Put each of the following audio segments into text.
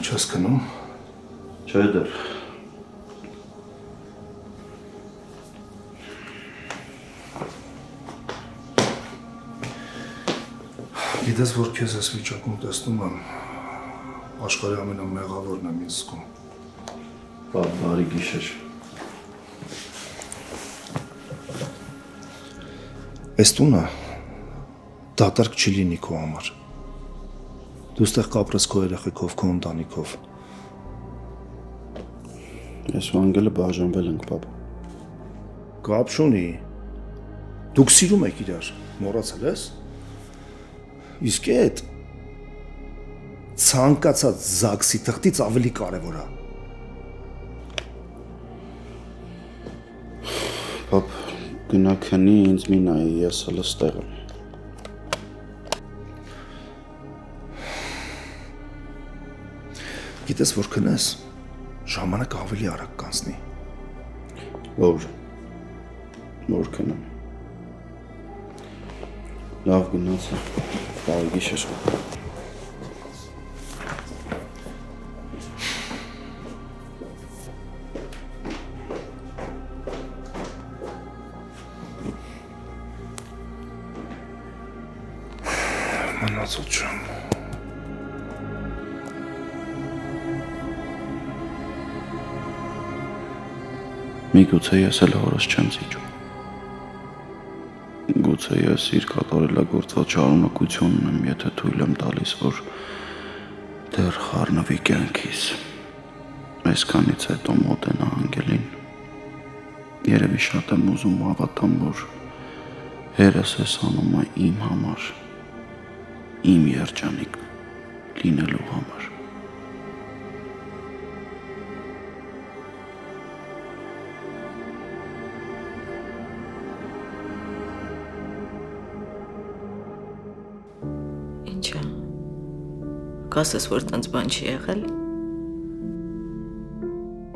Չես քնում։ Չէ դեռ։ Գիտես, որ քեզ այս վիճակում տեսնում եմ, աշխարհի ամենամեղավորն եմ ինձ զգում։ Բարի գիշեր։ Այս տունը դատարկ չի լինի քո համար։ Դու ստեղ կապրես քո երեխեքով, քո ընտանիքով։ Ես ու Անգելը բաժանվել ենք, պապ։ Կապ չունի։ Դուք սիրում եք իրար, մոռացել ես։ Իսկ այդ ցանկացած զաքսի թղթից ավելի կարևոր է։ Պապ, գնա քնի, ինձ մի նայի, ես հələ ստեղ եմ։ Գիտես, որ քնես, ժամանակ ավելի արագ կանցնի։ Որ քնեմ։ Լավ գնացա, բարի գիշեր։ Մնացոտ չեմ։ Միգուցե ես էլ հորս չեմ զիջում։ Գուցե ես իր կատարելագործված շարունակությունն եմ, եթե թույլ եմ տալիս, որ դեռ խառնվի կյանքիս։ Այսքանից հետո մոտենա Անգելին։ Երևի շատ եմ ուզում հավատամ, որ հերս ես անում է իմ համար, իմ երջանիկ լինելու համար։ Ինչա, կասես, որ տենց բան չի եղել։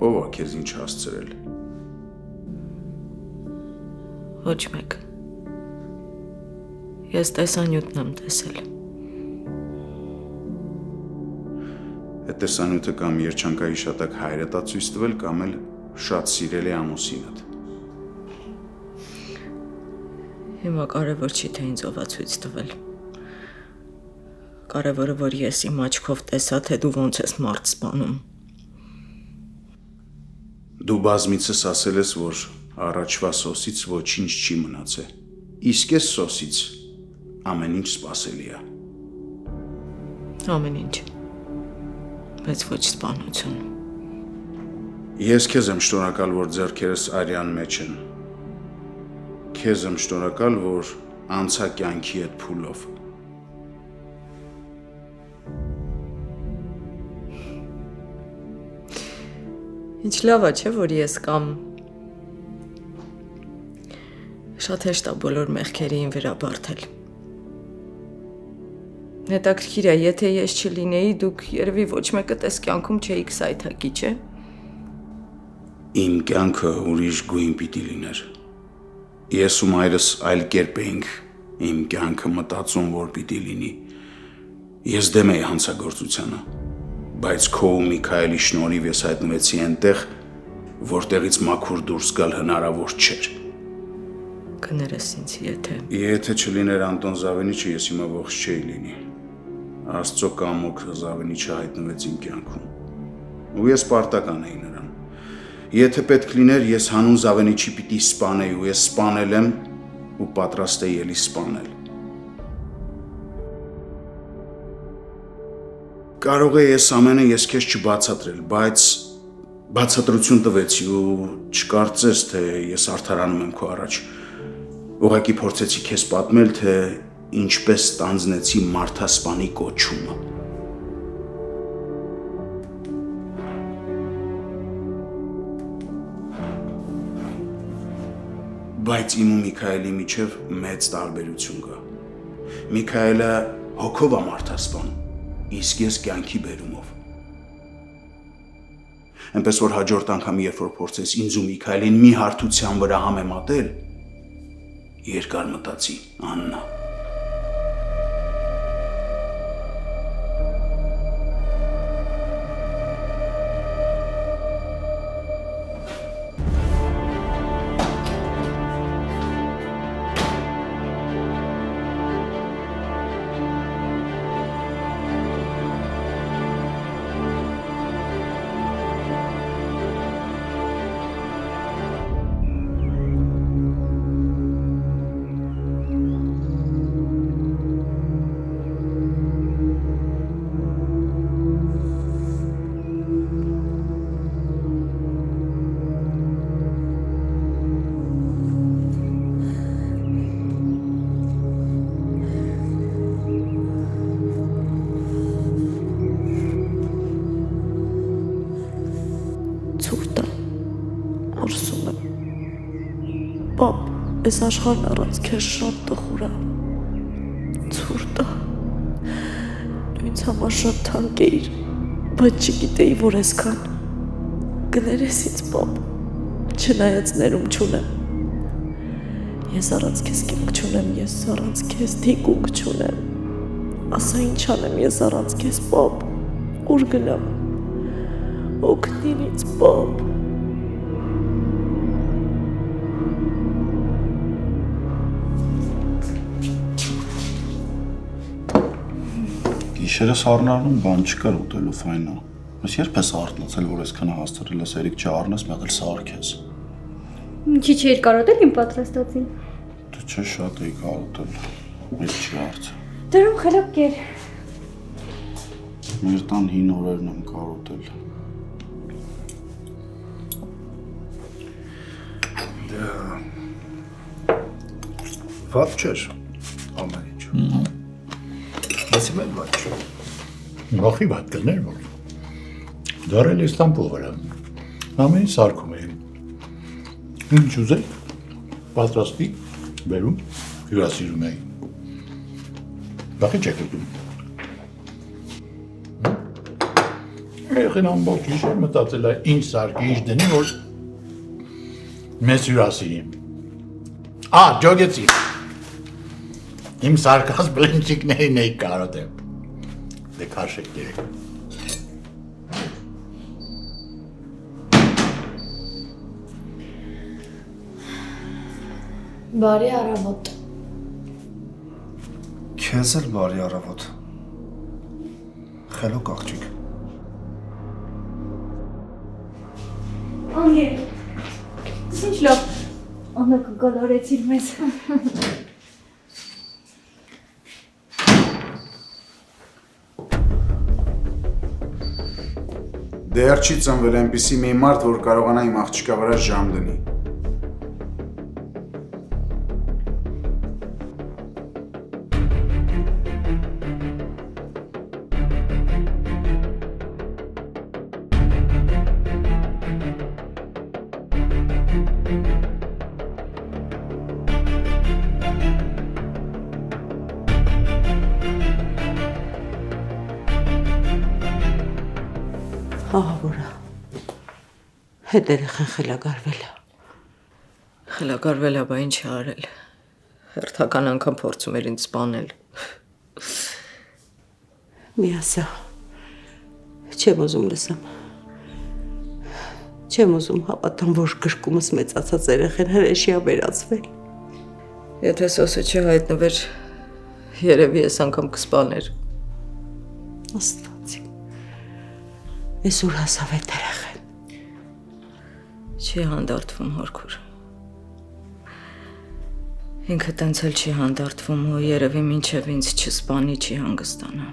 Ով է քեզ ինչ հասցրել։ Ոչ մեկ։ Ես տեսանյութն եմ տեսել։ Այդ տեսանյութը կամ երջանկայի շատակ հայրդ է ցույց տվել, կամ էլ շատ սիրելի ամուսինդ։ Հիմա կարևոր չի, թե ինձ ով է ցույց տվել։ Կարևորը, որ ես իմ աչքով տեսա, թե դու ոնց ես մարդ սպանում։ Դու բազմիցս ասել ես, որ առաջվա սոսից ոչինչ չի մնացել։ Իսկ այս սոսից ամեն ինչ սպասելի է։ Ամեն ինչ։ Բայց ոչ սպանություն։ Ես քեզ եմ շնորհակալ, որ ձեռքերս արյան մեջ են։ Քեզ եմ շնորհակալ, որ անցա կյանքի այդ փուլով։ Ինչ լավ է, չէ, որ ես կամ շատ հեշտ է բոլոր մեղքերին վրա բարթել։ Հետաքրքիր է, եթե ես չլինեի, դուք երևի ոչ մեկը տես կյանքում չէիք սայթակի, չէ։ Իմ կյանքը ուրիշ գույն պիտի լիներ։ Ես ու մայրս այլ կերպ էինք իմ կյանքը մտածում, որ պիտի լինի։ Ես դեմ էի հանցագործությանը, բայց քո ու Միքայելի շնորհիվ ես հայտնվեցի այնտեղ, որտեղից մաքուր դուրս գալ հնարավոր չէր։ Կներես ինձ, եթե։ Եթե չլիներ Անտոն Զավենիչը, ես հիմա ողջ չէի լինի։ Աստծո կամոք Զավենիչը հայտնվեց իմ կյանքում։ Ու ես պարտական էի նրան։ Եթե պետք լիներ, ես հանուն Զավենիչի պիտի սպանեի, ու ես սպանել եմ ու պատրաստ էի ելի սպանել։ Կարող է ես ամենը ես քեզ չբացատրել, բայց բացատրություն տվեցի ու չկարծես, թե ես արդարանում եմ քո առաջ։ Ուղղակի փորձեցի քեզ պատմել, թե ինչպես ստանձնեցի մարդասպանի կոչումը։ Բայց իմ ու Միքայելի միջև մեծ տարբերություն կա։ Միքայելը հոգով է մարդասպան, իսկ ես կյանքի բերումով։ Այնպես որ հաջորդ անգամ, երբ որ փորձես ինձ ու Միքայելին մի հարթության վրա համեմատել, երկար մտածի, Աննա։ Պապ, այս աշխարհն առանց քեզ շատ տխուր է։ Ցուրտ է։ Դու ինձ համար շատ թանկ էիր, բայց չգիտեի, որ այսքան կներես ինձ, պապ, չնայած ներում չունեմ։ Ես առանց քեզ կյանք չունեմ, ես առանց քեզ թիկունք չունեմ։ Ասա ինչ անեմ ես առանց քեզ, պապ, ուր գնամ։ Օգնիր ինձ, պապ։ Գիշերը սառնարնում բան չկար ուտելու ֆայնա։ Ես երբ ես արթնացել, որ այսքան հաստրել ես, երիկ չառնես, մեղել սարքես։ Ինչի՞ չէիր կարոտել իմ պատրաստածին։ Դու չէ շատ էի կարոտել։ Ես չի հարց։ Դրում խելոք կեր։ Մեր տան հին օրերն եմ կարոտել։ Վատ չէր ամեն ինչ։ Այսի մեկ վատ չէ։ Բախի վատ կներ որ։ Դարել Իստանբուլ վրա։ Ամեն սարքում էի։ Ինչ ուզեի, պատրաստի, բերում, հյուրասիրում էի։ Բախի չեք ուտում։ Եղին ամբողջ գիշեր մտածել է ինչ սարքի, ինչ դնի, որ մեզ հյուրասիրի։ Ջոգեցի։ Իմ սարկած բլենչիկներին էի կարոտել։ Դե քաշեք դերեք։ Բարի առավոտ։ Քեզ էլ բարի առավոտ։ Խելոք աղջիկ։ Անգել։ Ինչ լավ։ Անակը գալարեցիր մեզ։ Դեռ չի ծնվել այնպիսի մի մարդ, որ կարողանա իմ աղջկա վրա ժամ դնի։ Ահավորա, հետ երեխան խելագարվել է։ Խելագարվել է, բա ինչ է արել։ Հերթական անգամ փորձում էր ինձ սպանել։ Մի ասա, չեմ ուզում լսեմ։ Չեմ ուզում հավատամ, որ գրկումս մեծացած երեխեն հրեշի է վերածվել։ Եթե սոսը չհայտնվեր, երևի ես անգամ կսպաներ։ Աստված իմ, ես ուր հասավ այդ երեխեն։ Չի հանդարտվում, հորքուր։ Ինքը տենց էլ չի հանդարտվում ու երևի մինչև ինձ չսպանի, չի հանգստանա։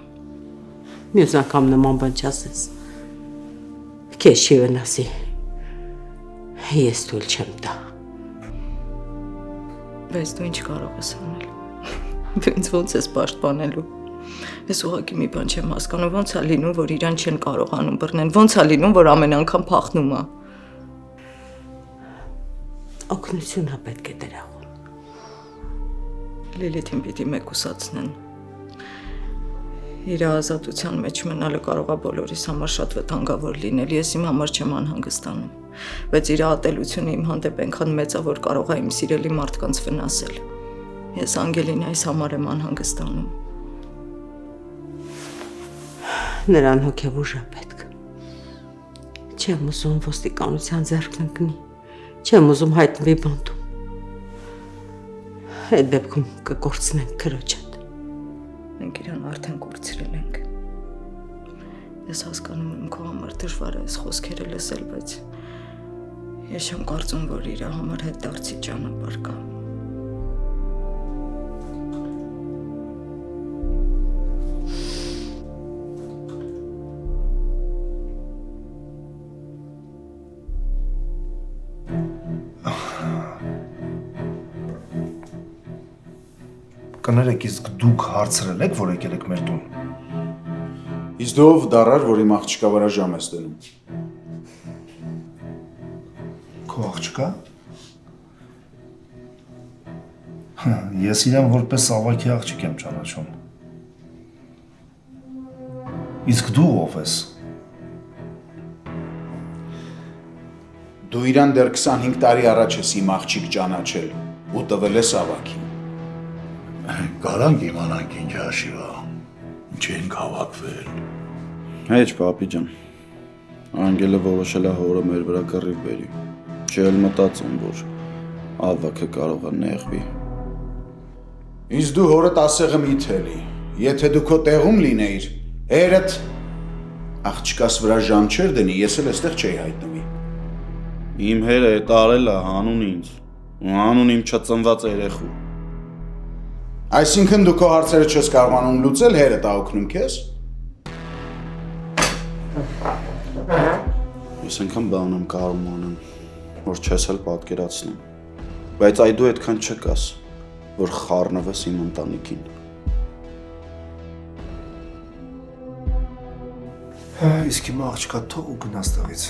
Մյուս անգամ նման բան չասես։ Քեզ չի վնասի։ Ես թույլ չեմ տա։ Բայց դու ինչ կարող ես անել։ Դու ինձ ոնց ես պաշտպանելու։ Ես ուղղակի մի բան չեմ հասկանում, ոնց է լինում, որ իրան չեն կարողանում բռնել, ոնց է լինում, որ ամեն անգամ փախնում է։ Օգնություն է պետք է դրախում։ Լիլիթին պիտի մեկուսացնեն։ Իր ազատության մեջ մնալը կարող է բոլորիս համար շատ վտանգավոր լինել, ես իմ համար չեմ անհանգստանում, բայց իր ատելությունը իմ հանդեպ այնքան մեծ է, որ կարող է իմ սիրելի մարդկանց վնասել։ Ես Անգելին այս համար եմ անհանգստանում։ Նրան հոգևոր է պետք։ Չեմ ուզում ոստիկանության ձեռքն ընկնի, չեմ ուզում հայտնվի բանտում։ Այդ դեպքում կկորցնենք քրոջ հետ։ Մենք իրան արդեն կորցրել ենք։ Ես հասկանում եմ քո համար դժվար է այս խոսքերը լսել, բայց ես չեմ կարծում, որ իր համար հետ դարձի ճանապարհ կա։ Կներեք, իսկ դուք հարցրել եք, որ եկել եք մեր տուն։ Իսկ դու ով դարար, որ իմ աղջկա վրա ժամ ես դնում։ Քո աղջկա։ Ես իրեն որպես ավակի աղջիկ եմ ճանաչում։ Իսկ դու ով ես։ Դու իրան դեռ 25 տարի առաջ ես իմ աղջիկ ճանաչել ու տվել ես ավակին։ Կարանք իմանանք ինչ հաշիվա, ինչ ենք հավաքվել։ Հեչ, պապի ջան։ Անգելը որոշել է հորը մեր վրա կռիվ բերի։ Չի էլ մտածում, որ ավակը կարող է նեղվի։ Իսկ դու հորդ ասեղը մի թելի, եթե դու քո տեղում լինեիր, հերդ աղջկաս վրա ժամ չեր դնի, ես էլ այստեղ չէի հայտնվի։ Իմ հերը էտ արել է հանուն ինձ, ու հանուն իմ չծնված երեխու։ Այսինքն դու քո հարցերը չես կարողանում լուծել, հերդ աղոքնում քեզ։ Ես այնքան բան եմ կարում անեմ, որ չես էլ պատկերացնում, բայց այ դու այդքան չկաս, որ խառնվես իմ ընտանիքին։ Իսկ հիմա աղջկա թող ու գնաս տեղից։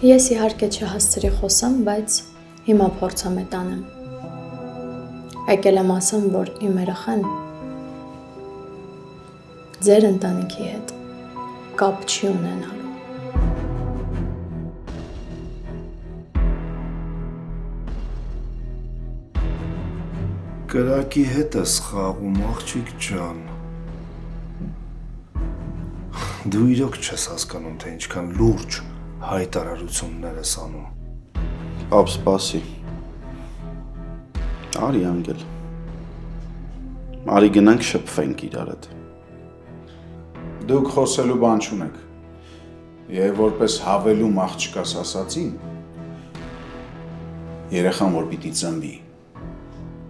Ես իհարկե չհասցրի խոսամ, բայց հիմա փորձամ եմ տանեմ։ Եկել եմ ասեմ, որ իմ երեխան ձեր ընտանիքի հետ կապ չի ունենալու։ Կրակի հետ ես խաղում, աղջիկ ջան։ Դու իրոք չես հասկանում, թե ինչքան լուրջ հայտարարություններ ես անում։ Պապ, սպասի։ Արի անգել։ Արի գնանք շփվենք իրար հետ։ Դուք խոսելու բան չունեք։ Եվ որպես հավելում աղջկաս ասացին, երեխան որ պիտի ծնվի,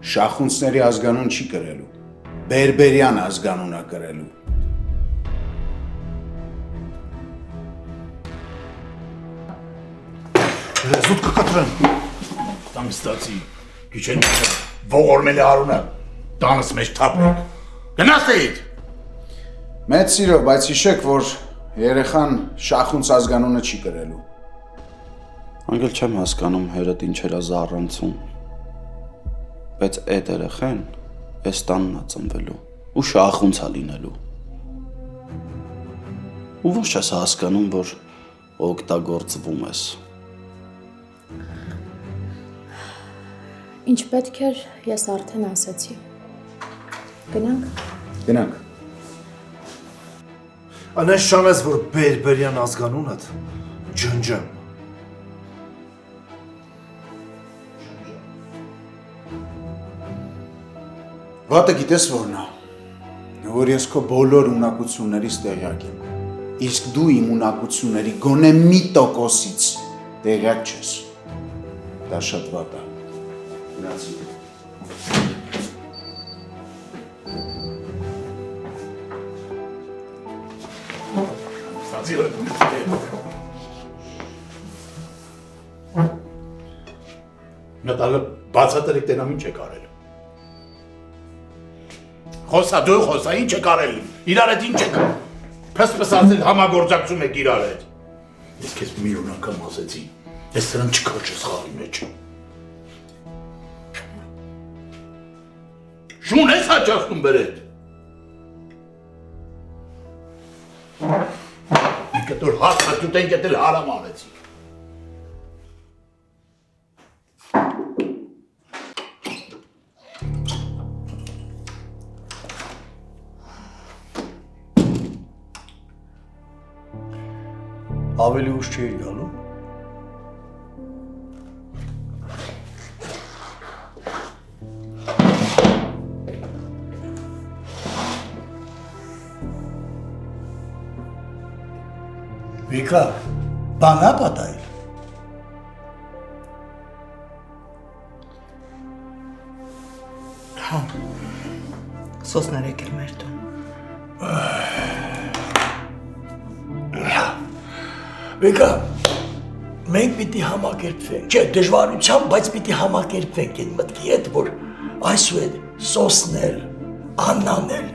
շախունցների ազգանուն չի կրելու, բերբերյան ազգանուն է կրելու։ Զուտ կկտրեմ։ Տանգստացի, գիչեն ողորմել է արունը, տանս մեջ թապեք։ Գնաս դեիդ։ Մեծ սիրով, բայց հիշեք, որ երեխան շախունց ազգանունը չի կրելու։ Անգել չեմ հասկանում հերդ ինչեր է զառանցում, բայց այդ երեխան էս տանն է ծնվելու ու շախունց է լինելու։ Ու ոչ ես հասկանում, որ օգտագործվում ես։ Ինչ պետք էր, ես արդեն ասացի։ Գնանք։ Գնանք։ Անես շանես, որ բերբերյան ազգանունդ ջնջեմ։ Վատը գիտես որն է, որ ես քո բոլոր ունակություններից տեղյակ եմ, իսկ դու իմ ունակությունների գոնե մի տոկոսից տեղյակ չես, դա շատ վատ է, գնացի։ Նտալը բացատրեք տենամ ինչ եք արել։ Խոսա դու խոսա ինչ եք արել, իրար հետ ինչ եք փսփսացել համագործակցում եք իրար հետ։ Ես քեզ միլիոն անգամ ասեցի, ես սրան չքաշես խաղի մեջ։ Շուն ես հաճախնում բերեդ։ Ինքը դուր հացածուտ են կետել հարամ արեցի։ Ավելի ուշ չէի գալու։ Վիկա, բանա պատայել։ Սոսներ եկել մեր տուն։ Վիկա, մենք պիտի համակերպվենք, չէ, դժվարությամբ, բայց պիտի համակերպվենք այն մտքի հետ, որ այսուհետ Սոսնել, Աննանել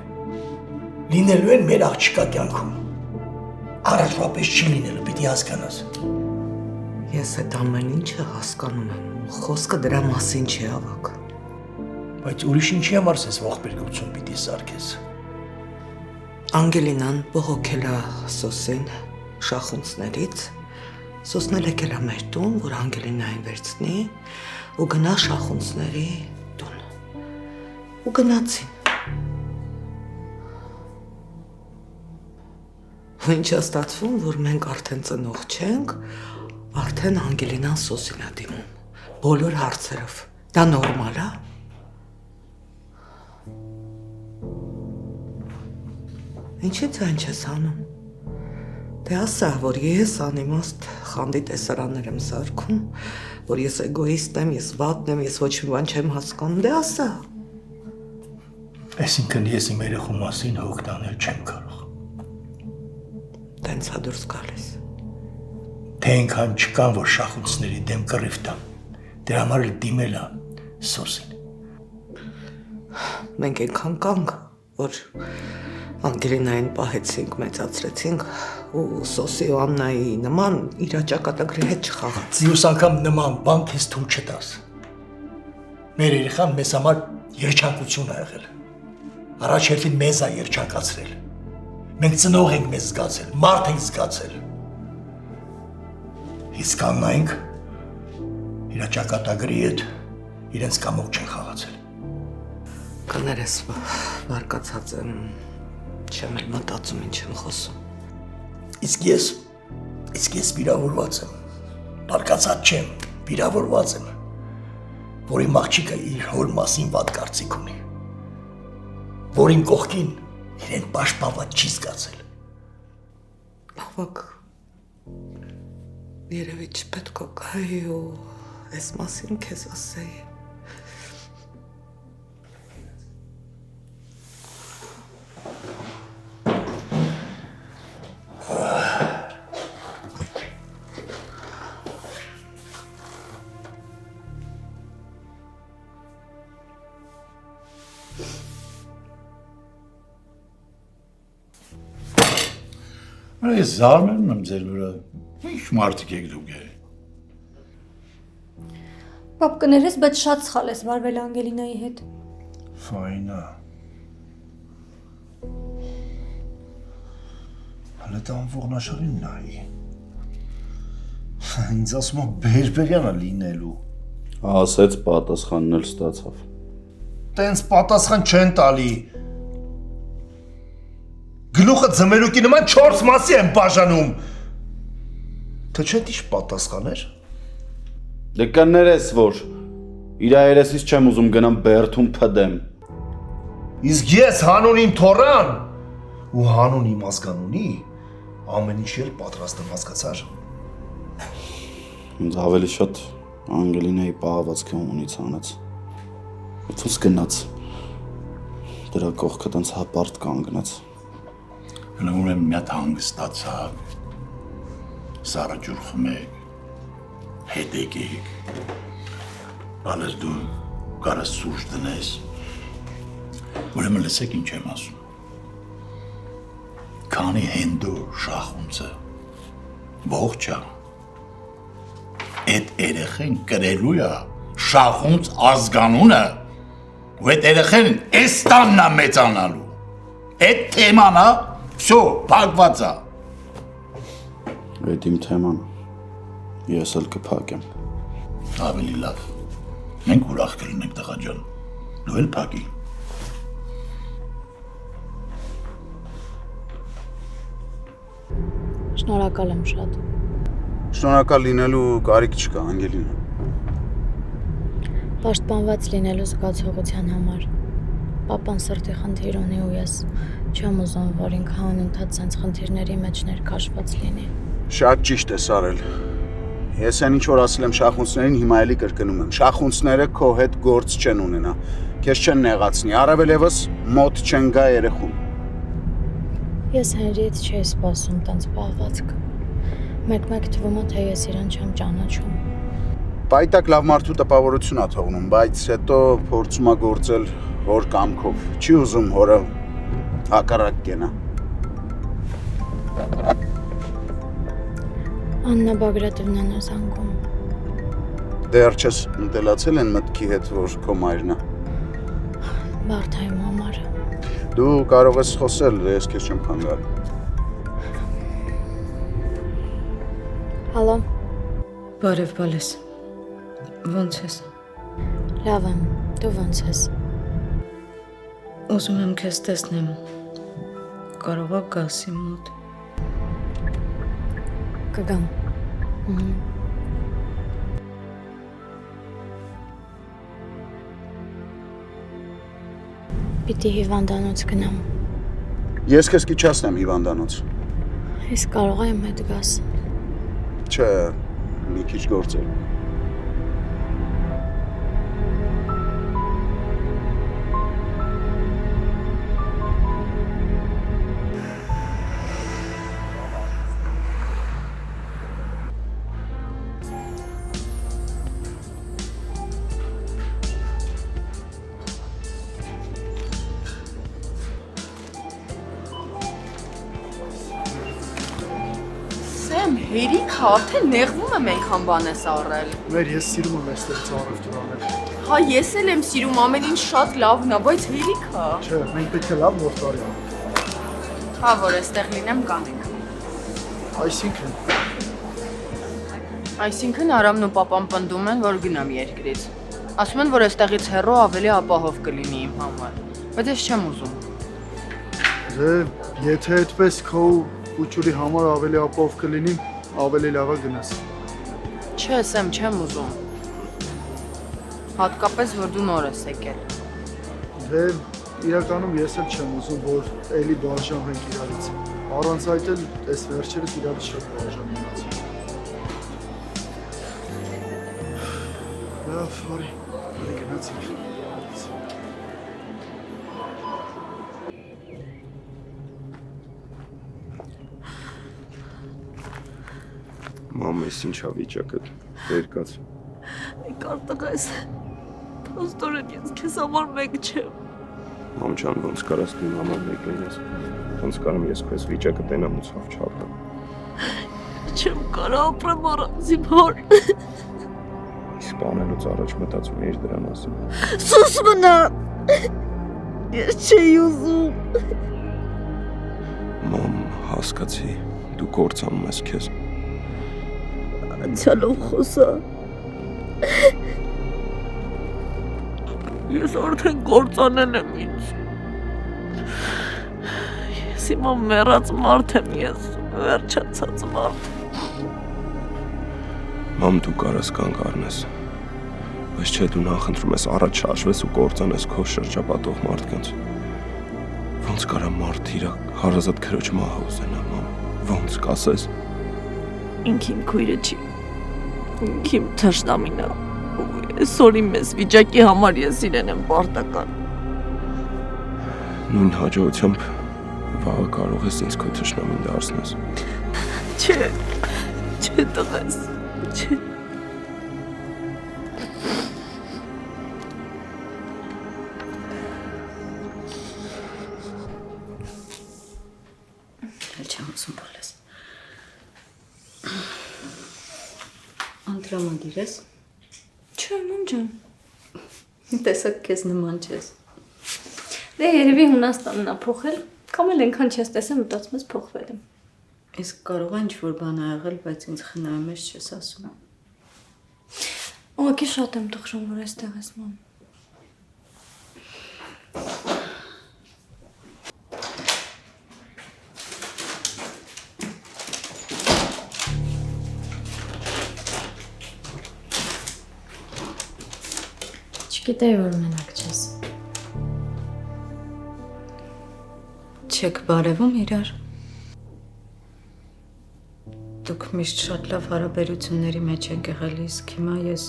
լինելու են մեր աղջկա կյանքում։ Առաջվա պես չի լինելու, պիտի հասկանաս։ Ես այդ ամեն ինչը հասկանում եմ, խոսքը դրա մասին չի ավակ։ Բայց ուրիշ ինչի համար ես ողբերգություն պիտի սարքես։ Անգելինան բողոքել է Սոսին շախունցներից, Սոսն էլ եկել է մեր տուն, որ Անգելինային վերցնի ու գնա շախունցների տուն։ Ու գնացին։ Ու ինչ է ստացվում, որ մենք արդեն ծնող չենք, արդեն Անգելինան Սոսին է դիմում, բոլոր հարցերով։ Դա նորմալ է։ Ինչի՞ց այն չես անում։ Դե ասա, որ ես անիմաստ խանդի տեսարաններ եմ սարքում, որ ես էգոիստ եմ, ես վատն եմ, ես ոչ մի բան չեմ հասկանում, դե ասա։ Այսինքն ես իմ երեխու մասին հոգ տանել չեմ կարող։ Տենց է դուրս գալիս։ Թե այնքան չկան, որ շախունցների դեմ կռիվ տան։ Դրա համար էլ դիմել է Սոսին։ Մենք այնքան կանք, որ Անգելինային պահեցինք, մեծացրեցինք ու Սոսի ու Աննայի նման իր ճակատագրի հետ չխաղաց։ Մյուս անգամ նման բան քեզ թույլ չտաս։ Մեր երեխան մեզ համար երջանկություն է եղել։ Առաջ հերթին մեզ է երջանկացրել։ Մենք ծնող ենք մեզ զգացել, մարդ ենք զգացել։ Իսկ Աննայինք իր ճակատագրի հետ իրենց կամոք չեն խաղացել։ Կներես, բարկացած եմ, չեմ էլ մտածում ինչ եմ խոսում։ Իսկ ես վիրավորված եմ, բարկացած չեմ, վիրավորված եմ, որ իմ աղջիկը իր հոր մասին վատ կարծիք ունի, որ իմ կողքին իրեն պաշտպանված չի զգացել։ Ավակ, երևի չպետք է գայի ու այս մասին քեզ ասեի։ Ես զարմանում եմ ձեր վրա։ Ինչ մարդիկ եք դուք։ Պապ կներես, բայց շատ սխալ ես վարվել Անգելինայի հետ։ Ֆայնա։ Հələ դա անվողնաշարին նայի։ Ինձ ասում է բերբերյան է լինելու։ Ասեց պատասխանն էլ ստացավ։ Տենց պատասխան չեն տալի։ Գլուխը ձմերուկի նման 4 մասի են բաժանում։ Թե չէ դիշ պատասխաներ։ Դե կներես որ իր երեսից չեմ ուզում գնամ բերթում փդեմ։ Իսկ ես հանուն իմ թորան ու հանուն իմ ազգանունի ամեն ինչ էլ պատրաստ եմ, հասկացար։ Ինձ ավելի շատ Անգելինայի պահվածքը ունից հանեց։ Ոնց գնաց։ Դրա կողքը տենց հապարտ կանգնեց։ Գնում եմ մի հատ հանգստացավ, սառը ջուր խմեք, հետ եկեք, բալես դու կարաս սուրճ դնես, ուրեմն լսեք ինչ եմ ասում, քանի հենդու շախունցը, ողջ է, այդ երեխեն կրելու է շախունց ազգանունը, ու այդ երեխեն էս տանն է մեծանալու, այդ թեման է, Всё, փակված է։ Այդ իմ թեման ես էլ կփակեմ։ Ավելի լավ։ Մենք ուրախ կլինենք տղա ջան։ Դու էլ փակի։ Շնորհակալ եմ շատ։ Շնորհակալ լինելու կարիք չկա, Անգելինա։ Պաշտպանված լինելու զգացողության համար։ Պապան սրտի խնդիր ունի ու ես չեմ ուզում, որ ինքը անընդհատ սենց խնդիրների մեջ ներքաշված լինի։ Շատ ճիշտ ես արել։ Ես այն ինչ որ ասել եմ շախունցներին հիմա էլի կրկնում եմ։ Շախունցները քո հետ գործ չեն ունենա։ Քեզ չեն նեղացնի, առավել եւս մոտ չեն գա երեխուն։ Ես Հենրիից չի սպասում տենց պահվածք։ Մեկ-մեկ թվում է, թե ես իրան չեմ ճանաչում։ Պայտակ լավ մարդու տպավորություն ա թողնում, բայց հետո փորձում ա գործել հոր կամքով։ Չի ուզում հորը հակառակ կենա։ Աննա Բագրատովնան է զանգում։ Դեռ չես ընտելացել են մտքի հետ, որ քո մայրն է։ Բարթայում համար։ Դու կարող ես խոսել, ես քեզ չեմ խանգարում։ Հալո, Բարև բալես։ Ոնց ես։ լավ եմ, դու ոնց ես։ Ուզում եմ քեզ տեսնեմ։ Կարող է գաս իմ մոտ։ Կգամ։ Պիտի հիվանդանոց գնամ։ Ես քեզ կիչացնեմ հիվանդանոց։ Ես կարող եմ հետ գաս։ Չէ, մի քիչ գործել։ Սեմ, հերիք արդեն նեղվում եմ այնքան բան ես առել։ Մեր ես սիրում եմ այստեղից առևտուր անել։ Հա ես էլ եմ սիրում, ամեն ինչ շատ լավն է, բայց հերիք է։ Չէ, մենք պետք է լավ գործարի անենք։ Հա որ այստեղ լինեմ կանենք։ Այսինքն Արամն ու պապան պնդում են, որ գնամ երկրից։ Ասում են, որ այստեղից հեռու ավելի ապահով կլինի իմ համար, բայց ես չեմ ուզում։ Դե, եթե այդպես քո փուչուրի համար ավելի ապահով կլինի, ավելի լավ է գնաս։ Չէ, Սեմ, չեմ ուզում։ Հատկապես, որ դու նոր ես եկել։ Դե, իրականում ես էլ չեմ ուզում, որ էլի բաժանվենք իրարից։ Առանց այդ էլ այս վերջերս իրարից շատ բաժան մնացի։ Լավ, արի, գնացինք։ Մամ, ես ինչա վիճակը, երկաց։ Կարտղ ես, պաստորեն ես քեզ համար մեկ չեմ։ Մամ ջան, ոնց կարաս դու համար մեկ լինես, ոնց կարամ ես քեզ վիճակը տենամ ու ցավ չափեմ։ Չեմ կարող ապրեմ առանց իմ հոր։ Սպանելուց առաջ մտածում էիր դրան ասում։ Սուս մնա, ես չէի ուզում։ Մամ, հասկացի, դու կործանում ես քեզ։ Անցյալով խոսա։ Ես արդեն կործանել եմ ինձ։ Ես հիմա մեռած մարդ եմ, ես վերջացած մարդ։ Մամ, դու կարաս կանգ առնես, բայց չէ դու նախընտրում ես առաջ շարժվես ու կործանես քո շրջապատող մարդկանց։ Ոնց կարա մարդ իր հարազատ քրոջ մահը ուզենա, մամ, ոնց կասես։ Ինք իմ քույրը չի, ինք իմ թշնամին է, այսօր իմ ես վիճակի համար ես իրեն եմ պարտական։ Նույն հաջողությամբ վաղը կարող ես ինձ քո թշնամին դարձնես։ Չէ տղես, չէ։ Էլ չեմ ուզում բոլես։ Անդրամադիր ես։ Չէ, մամ ջան։ Տեսակ քեզ նման չես։ Դե երևի Հունաստանն ա փոխել, կամ էլ այնքան չես տեսել, մտածում ես փոխվել եմ։ Իսկ կարող է ինչ-որ բան ա եղել, բայց ինձ խնայում ես չես ասում։ Ուղղակի շատ եմ տխրում, որ այստեղ ես, մամ։ Չգիտեի, որ մենակ չես։ Չեք բարևում իրար։ Դուք միշտ շատ լավ հարաբերությունների մեջ եք եղել, իսկ հիմա ես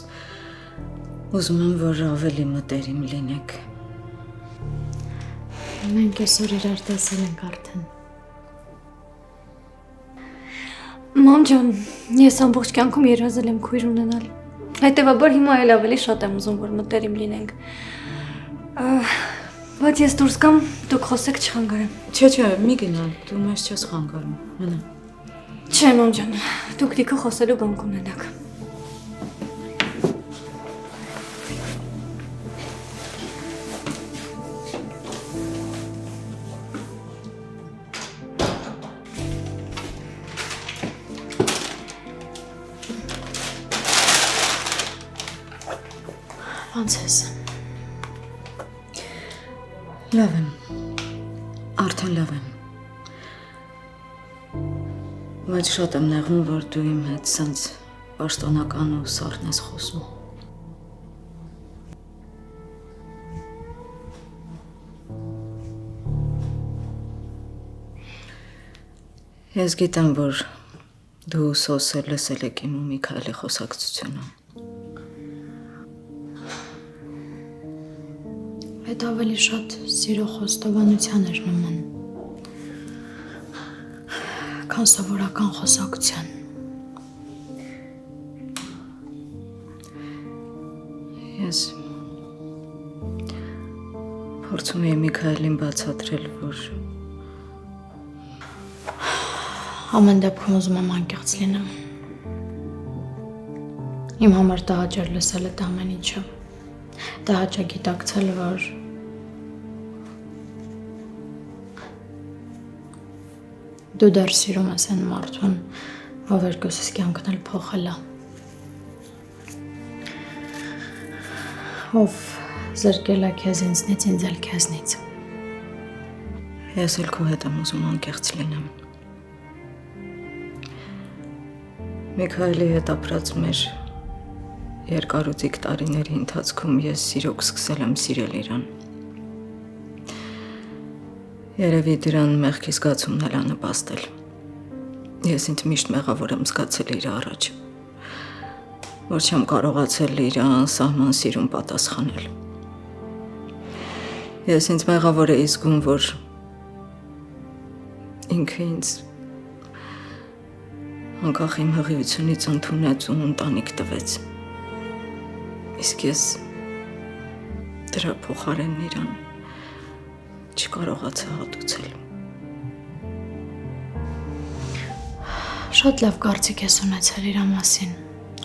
ուզում եմ, որ ավելի մտերիմ լինեք։ Մենք այսօր իրար տեսել ենք արդեն։ Մամ ջան, ես ամբողջ կյանքում երազել եմ քույր ունենալ։ Հետևաբար հիմա էլ ավելի շատ եմ ուզում, որ մտերիմ լինենք։ Բայց ես դուրս կամ, դուք խոսեք չխանգարեմ։ Չէ, մի գնալ, դու մեզ չես խանգարում, մնա։ Չէ, մամ ջան, դուք լիքը խոսելու բան կունենաք։ Ոնց ես։ Լավ եմ, արդեն լավ եմ։ Բայց շատ եմ նեղում, որ դու իմ հետ սենց պաշտոնական ու սառն ես խոսում։ Ես գիտեմ, որ դու սոսը լսել եք իմ ու Միքայելի խոսակցությունը։ Այդ ավելի շատ սիրո խոստովանության էր նման, քան սովորական խոսակցության։ Ես փորձում եմ Միքայելին բացատրել, որ ամեն դեպքում ուզում եմ անկեղծ լինեմ։ Իմ համար տհաճ էր լսել այդ ամեն ինչը։ Տհաճ է գիտակցել, որ դու դեռ սիրում ես այն մարդուն, ով երկուսս կյանքն էլ փոխել է։ Ով զրկել է քեզ ինձնից, ինձ էլ քեզնից։ ես էլ քո հետ եմ ուզում անկեղծ լինեմ։ Միքայելի հետ ապրած մեր երկարուձիգ տարիների ընթացքում ես սիրոք սկսել եմ սիրել իրան։ Երևի դրան մեղքի զգացումն էլ ա նպաստել։ Ես ինձ միշտ մեղավոր եմ զգացել իր առաջ, որ չեմ կարողացել իր անսահման սիրուն պատասխանել։ Ես ինձ մեղավոր էի զգում, որ ինքը ինձ անկախ իմ հղիությունից ընդունեց ու ընտանիք տվեց։ Իսկ ես դրա փոխարեն իրան չկարողացա հատուցել։ Շատ լավ կարծիք ես ունեցել իր մասին,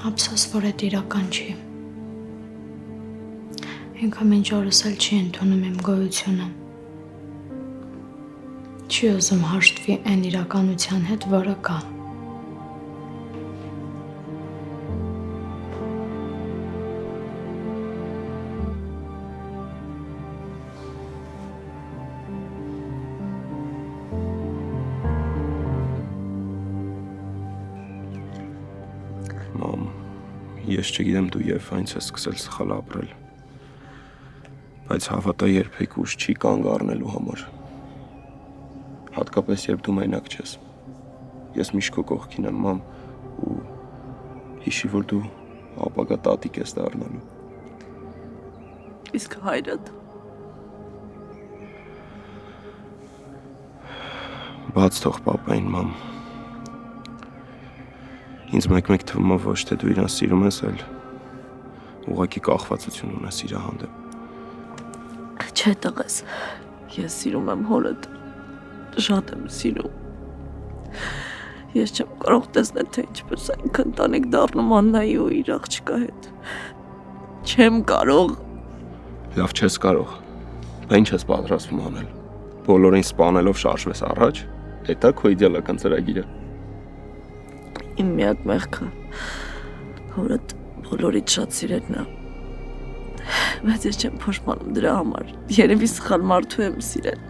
ափսոս, որ այդ իրական չի։ Ինքը մինչ օրս էլ չի ընդունում իմ գոյությունը։ Չի ուզում հաշտվի այն իրականության հետ, որը կա։ Մամ, ես չգիտեմ դու եւ այնց ես սկսել սխալ ապրել։ Բայց հավատա երբեք ուշ չի կանգ առնելու համար։ Հատկապես երբ դու մենակ չես։ Ես միշտ քո կողքին եմ, մամ, ու հիշի, որ դու ապագա տատիկ ես դառնալու։ Իսկ հայրդ։ Բաց թող պապային, մամ։ Ինձ մեկ-մեկ թվում է ոչ թե դու իրան սիրում ես, այլ ուղղակի կախվածություն ունես իր հանդեպ։ Չէ, տղես, ես սիրում եմ հորդ, շատ եմ սիրում։ Ես չեմ կարող տեսնել, թե ինչպես այնք ընտանիք դառնում Աննայի ու իր աղջկա հետ։ Չեմ կարող։ Լավ չես կարող, բա ինչ ես պատրաստվում անել։ Բոլորին սպանելով շարժվես առաջ, դա քո իդեալական ծրագիրը։ Իմ միակ մեղքը հորդ բոլորից շատ սիրելն է։ Բայց ես չեմ փոշմանում դրա համար։ Երևի սխալ մարդու եմ սիրել,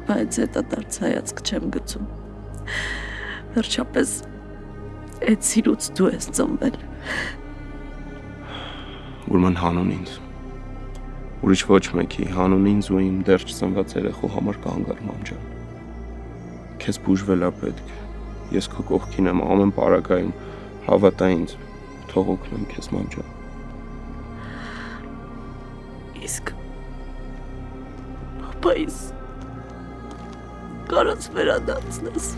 բայց հետադարձ հայացք չեմ գցում։ Վերջապես այդ սիրուց դու ես ծնվել։ Ուրման հանուն ինձ։ Ուրիշ ոչ մեկի, հանուն ինձ ու իմ դեռ չծնված երեխու համար կհանգար, մամ ջան։ Քեզ բուժվել է պետք։ Ես քո կողքին եմ ամեն պարագայում, հավատա ինձ, թող օգնեմ քեզ, մամ ջան։ Իսկ պապայիս կարած վերադարձնես։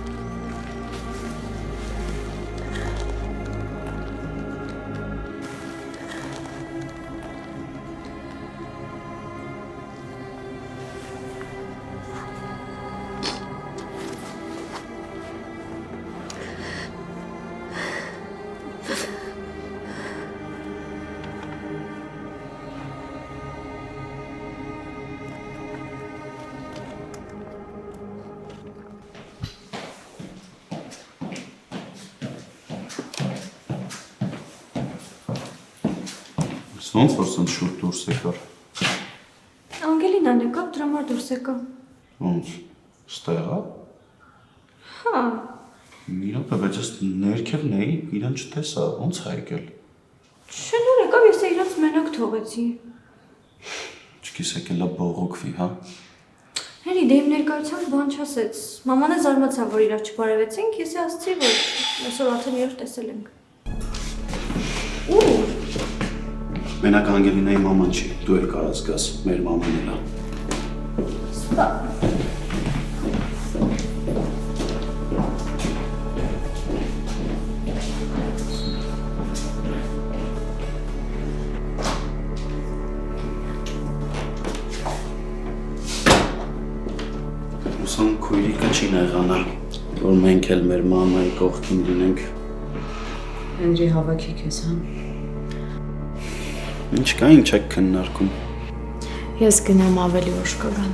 Ոնց որ սենց շուտ դուրս եկար։ Անգելինան եկավ, դրա համար դուրս եկա։ Ոնց, ստեղ է։ Հա։ Մի րոպե, բայց ես ներքևն էի, իրան չտեսա, ոնց է եկել։ Շնոր եկավ, ես իրաց մենակ թողեցի։ Չկիս եկել է բողոքվի, հա։ Հերի, դե իմ ներկայությամբ բան չասեց։ Մաման է զարմացավ, որ իրար չբարևեցինք, ես ասացի, որ այսօր արդեն իրար տեսել ենք։ Ուր։ Մենակ Անգելինայի մաման չի, դու էլ կարաս գաս, մեր մաման էլ է։ Ստա։ Ուսան քույրիկը չի նեղանա, որ մենք էլ մեր մամայի կողքին լինենք։ Հենրի հավաքի քեզ, հա։ Ինչ կա, ինչ եք քննարկում։ Ես գնամ ավելի ուշ կգամ։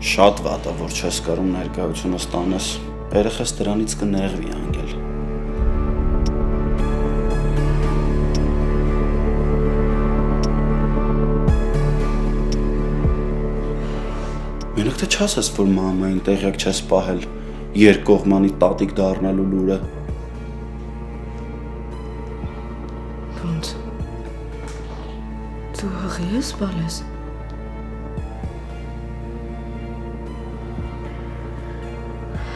Շատ վատ է, որ չես կարում ներկայությունը ստանես։ Երեխես դրանից կնեղվի Անգել։ Մենակ թե չասես, որ մամային տեղյակ չես պահել երկկողմանի տատիկ դառնալու լուրը։ Ոնց։ Դու հղի ես բալես։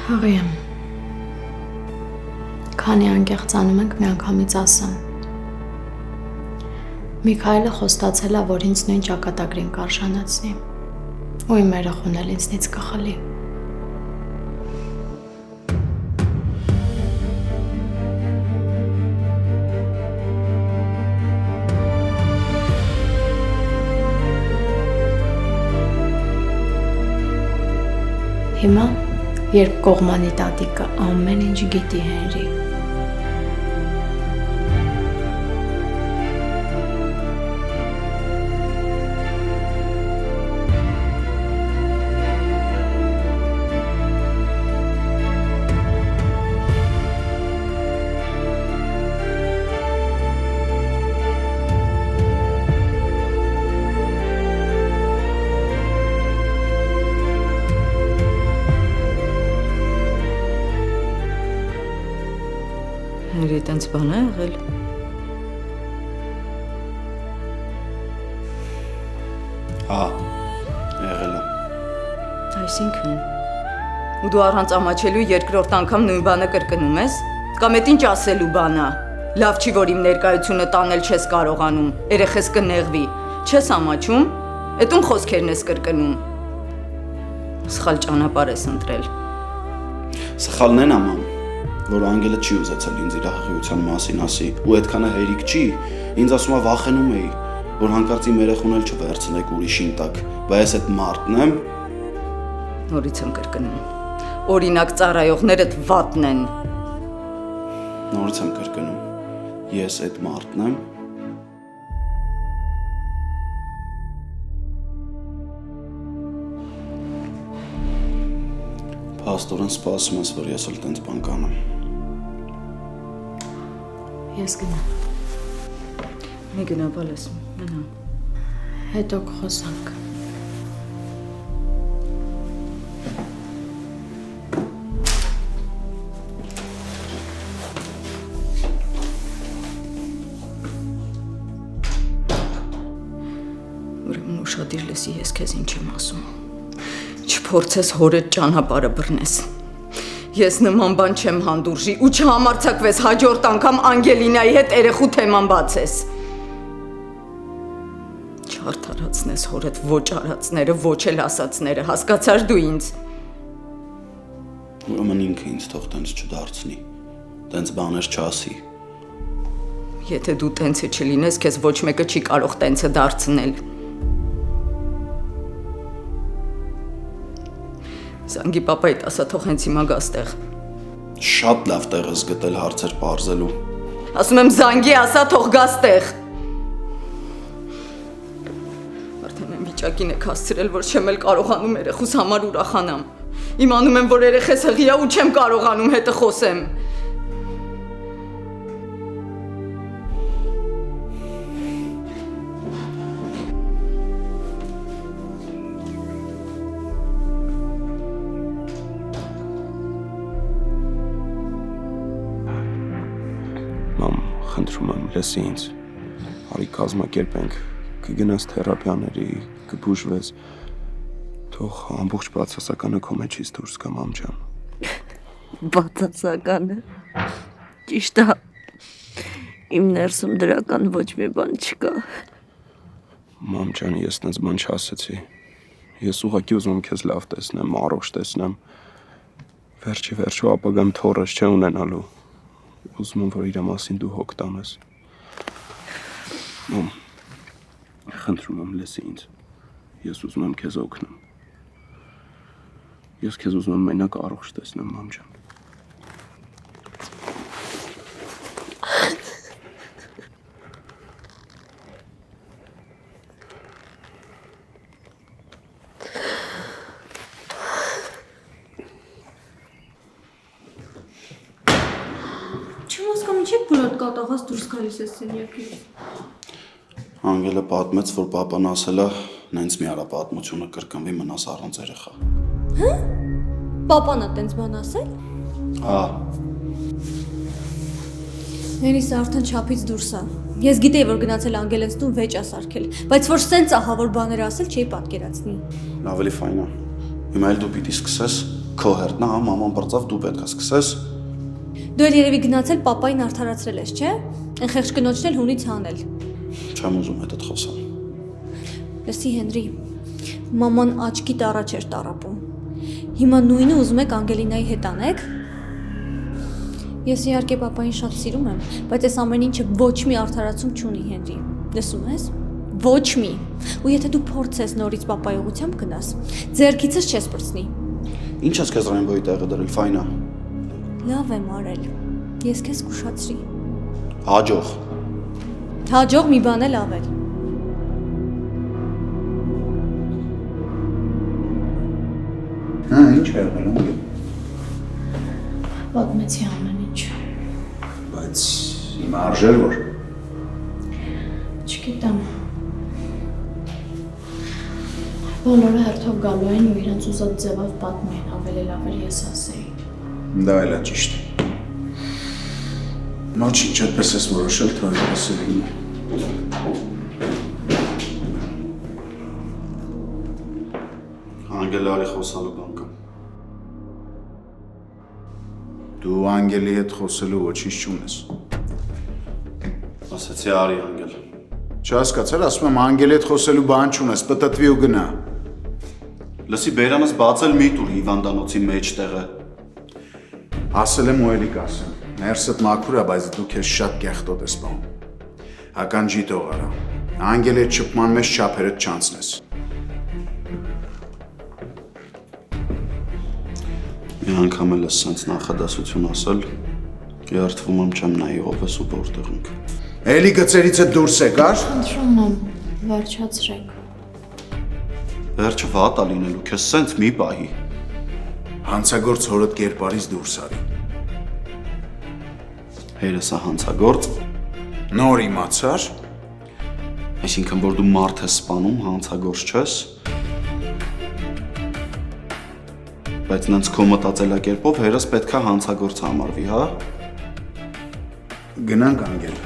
Հղի եմ։ Քանի անկեղծանում ենք, մի անգամից ասեմ։ Միքայելը խոստացել է, որ ինձ նույն ճակատագրին կարժանացնի։ Ու իմ երախուն էլ ինձնից կխլի։ Հիմա, երբ կողմանի տատիկը ամեն ինչ գիտի Հենրի։ Հենրի տենց բան է եղել։ Հա, եղել է։ Այսինքն, ու դու առանց ամաչելու երկրորդ անգամ նույն բանը կրկնում ես, կամ էդ ինչ ասելու բան է։ Լավ չի, որ իմ ներկայությունը տանել չես կարողանում, երեխես կնեղվի, չես ամաչում, էդ ում խոսքերն ես կրկնում։ Սխալ ճանապարհ ես ընտրել։ Սխալն են ամամ, որ Անգելը չի ուզեցել ինձ իր հղիության մասին ասի, ու այդքանը հերիք չի, ինձ ասում է վախենում էի, որ հանկարծ իմ երեխուն էլ չվերցնեք ուրիշին տակ, բայց այդ մարդն եմ։ Նորից եմ կրկնում։ Օրինակ ծառայողներդ վատն են։ Նորից եմ կրկնում։ Ես այդ մարդն եմ։ Փաստորեն սպասում ես, որ ես էլ տենց բան կանեմ։ Ես գնամ։ Մի գնա բալես, մնա։ Հետո կխոսանք։ Ուրեմն ուշադիր լսի, ես քեզ ինչ եմ ասում։ Չփորձես հորդ ճանապարհը բռնես։ Ես նման բան չեմ հանդուրժի ու չհամարձակվես հաջորդ անգամ Անգելինայի հետ երեխու թեման բացես։ Չարդարացնես հորդ ոչ արածները, ոչ էլ ասածները, հասկացար դու ինձ։ Ուրեմն ինքը ինձ թող տենց չդարձնի, տենց բաներ չասի։ Եթե դու տենցը չլինես, քեզ ոչ մեկը չի կարող տենցը դարձնել։ Զանգի պապայիդ ասա թող հենց հիմա գա ստեղ։ Շատ լավ տեղ ես գտել հարցեր պարզելու։ Ասում եմ զանգի ասա թող գա ստեղ։ Արդեն եմ վիճակին եք հասցրել, որ չեմ էլ կարողանում երեխուս համար ուրախանամ։ Իմանում եմ, որ երեխես հղի է ու չեմ կարողանում հետը խոսեմ։ Խնդրում եմ, լսի ինձ։ Արի կազմակերպենք, կգնաս թերապիաների, կբուժվես։ Թող ամբողջ բացասականը քո մեջից դուրս գա, մամ ջան։ Բացասականը։ Ճիշտ է։ Իմ ներսում դրական ոչ մի բան չկա։ Մամ ջան, ես նենց բան չասեցի։ Ես ուղղակի ուզում եմ քեզ լավ տեսնեմ, առողջ տեսնեմ։ Վերջի վերջո ապագայում թորս չէ ունենալու։ Ուզում եմ, որ իր մասին դու հոգ տանես։ Մամ, խնդրում եմ, լսի ինձ։ Ես ուզում եմ քեզ օգնեմ։ Ես քեզ ուզում եմ մենակ առողջ տեսնեմ, մամ ջան։ Չեմ հասկանում, չի բոլոր կատաղած դուրս գալիս ես սենյակից։ Անգելը պատմեց, որ պապան ասել է, նենց մի արա պատմությունը կրկնվի մնաս առանց երեխա։ Հա? Պապան է տենց բան ասել։ Հա։ Հենիսը արդեն չափից դուրս է։ Ես գիտեի, որ գնացել Անգելենց տուն վեճ ասարկել, բայց որ սենց ահավոր բաներ ասել չէի պատկերացնի։ Ավելի ֆայն է։ Հիմա էլ դու պիտի սկսես, քո հերթն է, հա, մաման բրծավ, դու պետք է սկսես։ Դու էլ երևի գնացել պապային արդարացրել ես, չէ՞։ Այն խեղճ կնոջն էլ հունից հանել։ Չեմ ուզում հետդ խոսալ։ Լսի Հենրի, մաման աչքիդ առաջ էր տառապում։ Հիմա նույնը ուզում եք Անգելինայի հետ անեք։ Ես իհարկե պապային շատ սիրում եմ, բայց այս ամեն ինչը ոչ մի արդարացում չունի Հենրի։ Լսում ես։ Ոչ մի։ Ու եթե դու փորձես նորից պապայի ուղղությամբ գնաս, ձեռքիցս չես պրծնի։ Ինչ ես քեզ Ռեյնբոյի տեղը դրել, ֆայն է։ Լավ եմ արել։ Ես քեզ կուշացրի։ Հաջող։ Հաջող մի բան էլ ավել։ Հա, ինչ է եղել, Անգել։ Պատմեցի ամեն ինչ։ Բայց հիմա արժեր որ։ Չգիտեմ։ Բոլորը հերթով գալու են ու իրենց ուզած ձևով պատմեն, ավելի լավ էր ես ասեի։ Դա էլ է ճիշտ։ Ոչինչ, այդպես ես որոշել, թող այդպես է լինի։ Անգելը արի խոսալու բան կա։ Դու Անգելի հետ խոսելու ոչինչ չունես։ Ասեցի արի Անգել։ Չհասկացար, ասում եմ Անգելի հետ խոսելու բան չունես, պտտվի ու գնա։ Լսի բերանս բացել մի տուր հիվանդանոցի մեջտեղը։ Ասել եմ ու էլի կասեմ։ Ներսդ մաքուր է, բայց դու քեզ շատ կեղտոտ ես բանում։ Ականջի տող արա։ Անգելի հետ շփման մեջ չափերդ չանցնես։ Մի անգամ էլ ես սենց նախադասություն ասել, երդվում եմ չեմ նայի ով ես ու որտեղ ենք։ Էլի գծերից է դուրս եկար։ Խնդրում եմ, վերջացրեք։ Վերջը վատ է լինելու, քեզ սենց մի պահի։ Հանցագործ հորդ կերպարից դուրս արի։ Հերս է հանցագործ։ Նոր իմացար։ Այսինքն, որ դու մարդ ես սպանում, հանցագործ չես։ Բայց նենց քո մտածելակերպով հերս պետք է հանցագործ համարվի, հա։ Գնանք Անգել։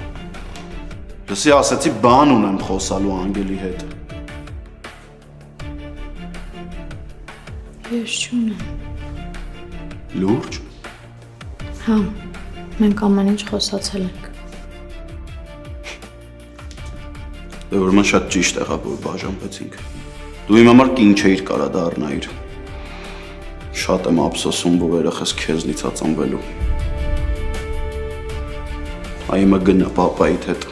Լսի ասեցի բան ունեմ խոսալու Անգելի հետ։ Ես չունեմ։ Լուրջ։ Հա, մենք ամեն ինչ խոսացել ենք։ Դե ուրեմն շատ ճիշտ եղավ, որ բաժանվեցինք։ Դու իմ համար կին չէիր կարա դառնայիր։ Շատ եմ ափսոսում, որ երեխես քեզնից ածանվելու։ Այ հիմա գնա պապայիդ հետ։